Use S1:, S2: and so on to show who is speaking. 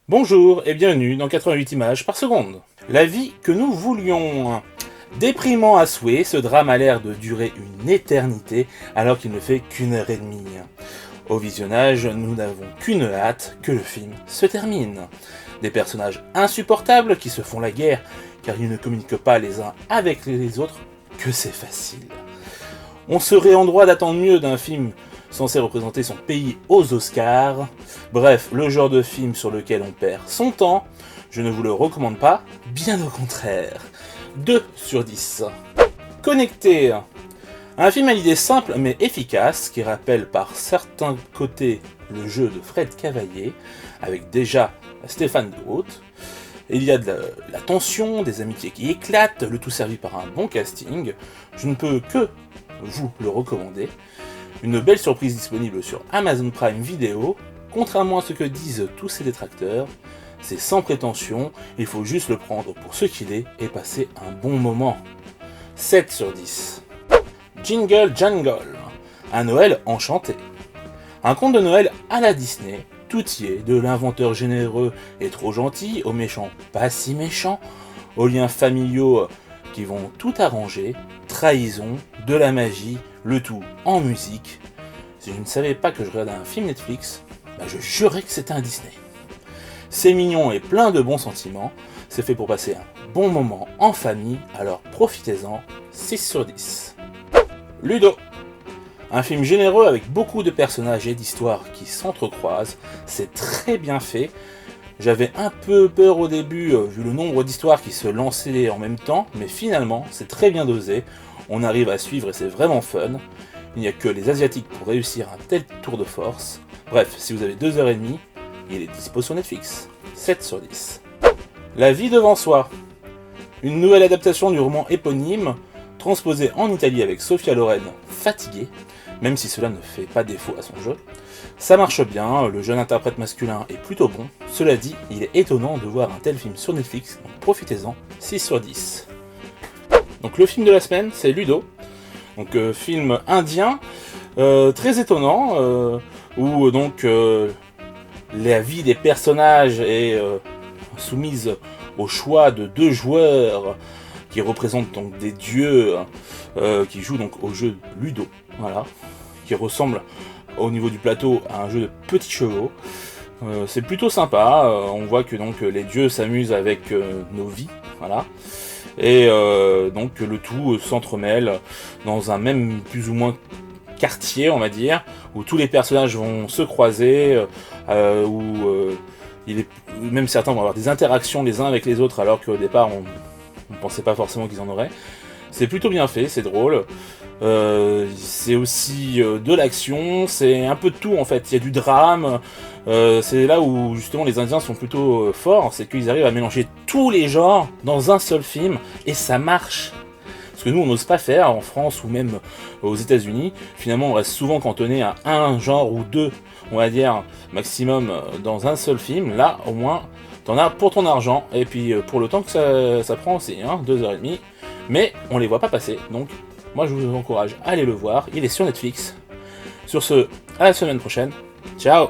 S1: Bonjour et bienvenue dans 88 images par seconde. La vie que nous voulions. Déprimant à souhait, ce drame a l'air de durer une éternité alors qu'il ne fait qu'une heure et demie. Au visionnage, nous n'avons qu'une hâte que le film se termine. Des personnages insupportables qui se font la guerre car ils ne communiquent pas les uns avec les autres, que c'est facile. On serait en droit d'attendre mieux d'un film censé représenter son pays aux Oscars. Bref, le genre de film sur lequel on perd son temps, je ne vous le recommande pas, bien au contraire. 2 sur 10. Connecté. Un film à l'idée simple mais efficace, qui rappelle par certains côtés le jeu de Fred Cavaillé, avec déjà Stéphane de Haute. Il y a de la tension, des amitiés qui éclatent, le tout servi par un bon casting. Je ne peux que vous le recommander. Une belle surprise disponible sur Amazon Prime Video. Contrairement à ce que disent tous ses détracteurs, c'est sans prétention, il faut juste le prendre pour ce qu'il est et passer un bon moment. 7 sur 10. Jingle Jangle, un Noël enchanté. Un conte de Noël à la Disney, tout y est, de l'inventeur généreux et trop gentil, aux méchants pas si méchants, aux liens familiaux qui vont tout arranger, trahison, de la magie, le tout en musique. Si je ne savais pas que je regardais un film Netflix, je jurais que c'était un Disney. C'est mignon et plein de bons sentiments, c'est fait pour passer un bon moment en famille, alors profitez-en, 6 sur 10. Ludo. Un film généreux avec beaucoup de personnages et d'histoires qui s'entrecroisent, c'est très bien fait. J'avais un peu peur au début, vu le nombre d'histoires qui se lançaient en même temps, mais finalement, c'est très bien dosé, on arrive à suivre et c'est vraiment fun. Il n'y a que les Asiatiques pour réussir un tel tour de force. Bref, si vous avez 2h30, il est dispo sur Netflix. 7 sur 10. La vie devant soi. Une nouvelle adaptation du roman éponyme, transposée en Italie avec Sophia Loren fatiguée, même si cela ne fait pas défaut à son jeu. Ça marche bien, le jeune interprète masculin est plutôt bon. Cela dit, il est étonnant de voir un tel film sur Netflix, donc profitez-en, 6 sur 10. Donc le film de la semaine, c'est Ludo. Donc film indien, très étonnant, où donc la vie des personnages est soumise au choix de 2 joueurs qui représentent donc des dieux qui jouent donc au jeu Ludo, voilà, qui ressemble au niveau du plateau à un jeu de petits chevaux. C'est plutôt sympa, on voit que donc les dieux s'amusent avec nos vies, voilà. Et donc le tout s'entremêle dans un même plus ou moins quartier, on va dire, où tous les personnages vont se croiser, même certains vont avoir des interactions les uns avec les autres alors qu'au départ on ne pensait pas forcément qu'ils en auraient. C'est plutôt bien fait, c'est drôle. C'est aussi de l'action, c'est un peu de tout en fait, il y a du drame, c'est là où justement les Indiens sont plutôt forts, c'est qu'ils arrivent à mélanger tous les genres dans un seul film, et ça marche. Parce que nous on n'ose pas faire en France ou même aux États-Unis, finalement on reste souvent cantonné à un genre ou 2, on va dire, maximum dans un seul film. Là au moins t'en as pour ton argent, et puis pour le temps que ça prend aussi, 2h30, mais on les voit pas passer, donc moi je vous encourage à aller le voir, il est sur Netflix. Sur ce, à la semaine prochaine, ciao.